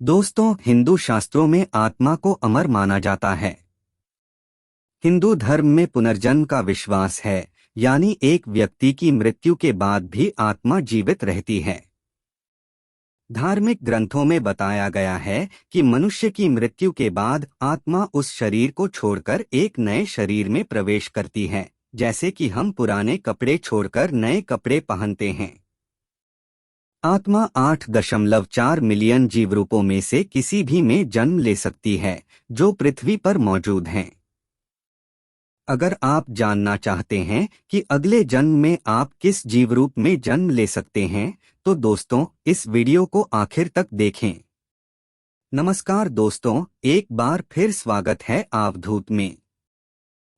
दोस्तों, हिंदू शास्त्रों में आत्मा को अमर माना जाता है। हिंदू धर्म में पुनर्जन्म का विश्वास है, यानी एक व्यक्ति की मृत्यु के बाद भी आत्मा जीवित रहती है। धार्मिक ग्रंथों में बताया गया है कि मनुष्य की मृत्यु के बाद आत्मा उस शरीर को छोड़कर एक नए शरीर में प्रवेश करती है, जैसे कि हम पुराने कपड़े छोड़कर नए कपड़े पहनते हैं। आत्मा 8.4 मिलियन जीवरूपों में से किसी भी में जन्म ले सकती है, जो पृथ्वी पर मौजूद हैं। अगर आप जानना चाहते हैं कि अगले जन्म में आप किस जीवरूप में जन्म ले सकते हैं, तो दोस्तों इस वीडियो को आखिर तक देखें। नमस्कार दोस्तों, एक बार फिर स्वागत है अवधूत में।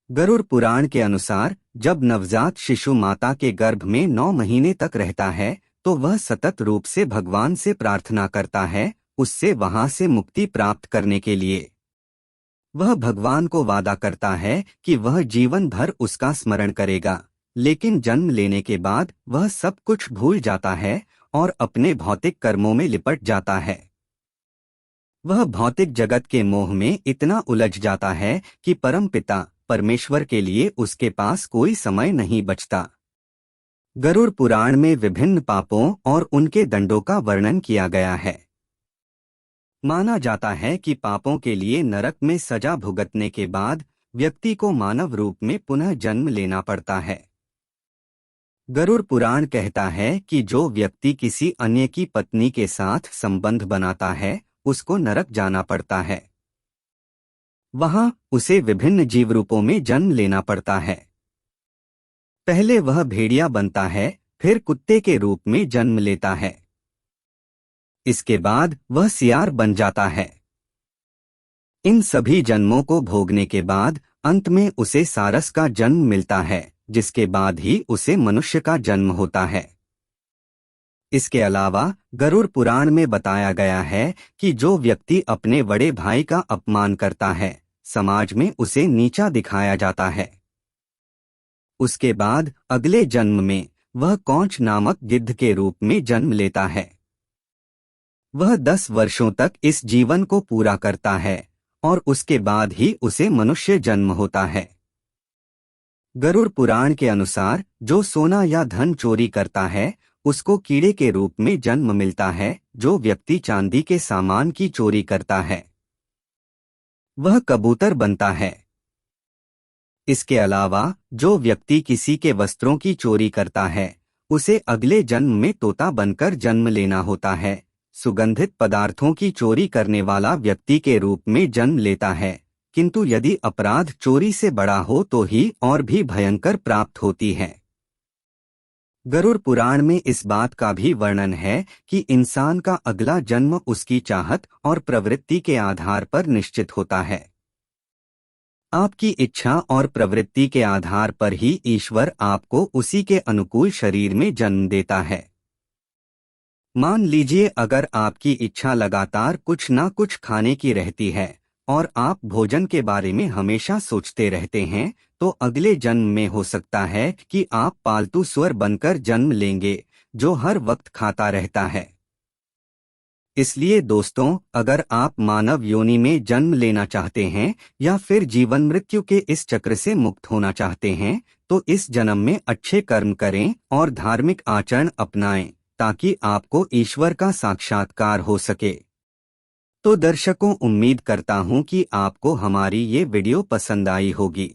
गरुड़ पुराण के अनुसार जब नवजात शिशु माता के गर्भ में 9 महीने तक रहता है, तो वह सतत रूप से भगवान से प्रार्थना करता है, उससे वहां से मुक्ति प्राप्त करने के लिए। वह भगवान को वादा करता है कि वह जीवन भर उसका स्मरण करेगा, लेकिन जन्म लेने के बाद वह सब कुछ भूल जाता है और अपने भौतिक कर्मों में लिपट जाता है। वह भौतिक जगत के मोह में इतना उलझ जाता है कि परमपिता परमेश्वर के लिए उसके पास कोई समय नहीं बचता। गरुड़ पुराण में विभिन्न पापों और उनके दंडों का वर्णन किया गया है। माना जाता है कि पापों के लिए नरक में सजा भुगतने के बाद व्यक्ति को मानव रूप में पुनः जन्म लेना पड़ता है। गरुड़ पुराण कहता है कि जो व्यक्ति किसी अन्य की पत्नी के साथ संबंध बनाता है, उसको नरक जाना पड़ता है। वहां उसे विभिन्न जीव रूपों में जन्म लेना पड़ता है। पहले वह भेड़िया बनता है, फिर कुत्ते के रूप में जन्म लेता है। इसके बाद वह सियार बन जाता है। इन सभी जन्मों को भोगने के बाद अंत में उसे सारस का जन्म मिलता है, जिसके बाद ही उसे मनुष्य का जन्म होता है। इसके अलावा गरुड़ पुराण में बताया गया है कि जो व्यक्ति अपने बड़े भाई का अपमान करता है, समाज में उसे नीचा दिखाया जाता है। उसके बाद अगले जन्म में वह कौच नामक गिद्ध के रूप में जन्म लेता है। वह 10 वर्षों तक इस जीवन को पूरा करता है और उसके बाद ही उसे मनुष्य जन्म होता है। गरुड़ पुराण के अनुसार जो सोना या धन चोरी करता है, उसको कीड़े के रूप में जन्म मिलता है। जो व्यक्ति चांदी के सामान की चोरी करता है, वह कबूतर बनता है। इसके अलावा जो व्यक्ति किसी के वस्त्रों की चोरी करता है, उसे अगले जन्म में तोता बनकर जन्म लेना होता है। सुगंधित पदार्थों की चोरी करने वाला व्यक्ति के रूप में जन्म लेता है, किंतु यदि अपराध चोरी से बड़ा हो तो ही और भी भयंकर प्राप्त होती है। गरुड़ पुराण में इस बात का भी वर्णन है कि इंसान का अगला जन्म उसकी चाहत और प्रवृत्ति के आधार पर निश्चित होता है। आपकी इच्छा और प्रवृत्ति के आधार पर ही ईश्वर आपको उसी के अनुकूल शरीर में जन्म देता है। मान लीजिए अगर आपकी इच्छा लगातार कुछ ना कुछ खाने की रहती है और आप भोजन के बारे में हमेशा सोचते रहते हैं, तो अगले जन्म में हो सकता है कि आप पालतू सुअर बनकर जन्म लेंगे, जो हर वक्त खाता रहता है। इसलिए दोस्तों, अगर आप मानव योनि में जन्म लेना चाहते हैं या फिर जीवन मृत्यु के इस चक्र से मुक्त होना चाहते हैं, तो इस जन्म में अच्छे कर्म करें और धार्मिक आचरण अपनाएं, ताकि आपको ईश्वर का साक्षात्कार हो सके। तो दर्शकों, उम्मीद करता हूं कि आपको हमारी ये वीडियो पसंद आई होगी।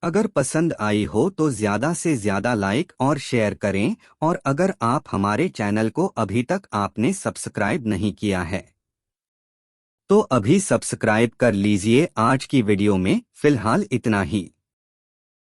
अगर पसंद आई हो तो ज़्यादा से ज़्यादा लाइक और शेयर करें, और अगर आप हमारे चैनल को अभी तक आपने सब्सक्राइब नहीं किया है, तो अभी सब्सक्राइब कर लीजिए। आज की वीडियो में फिलहाल इतना ही।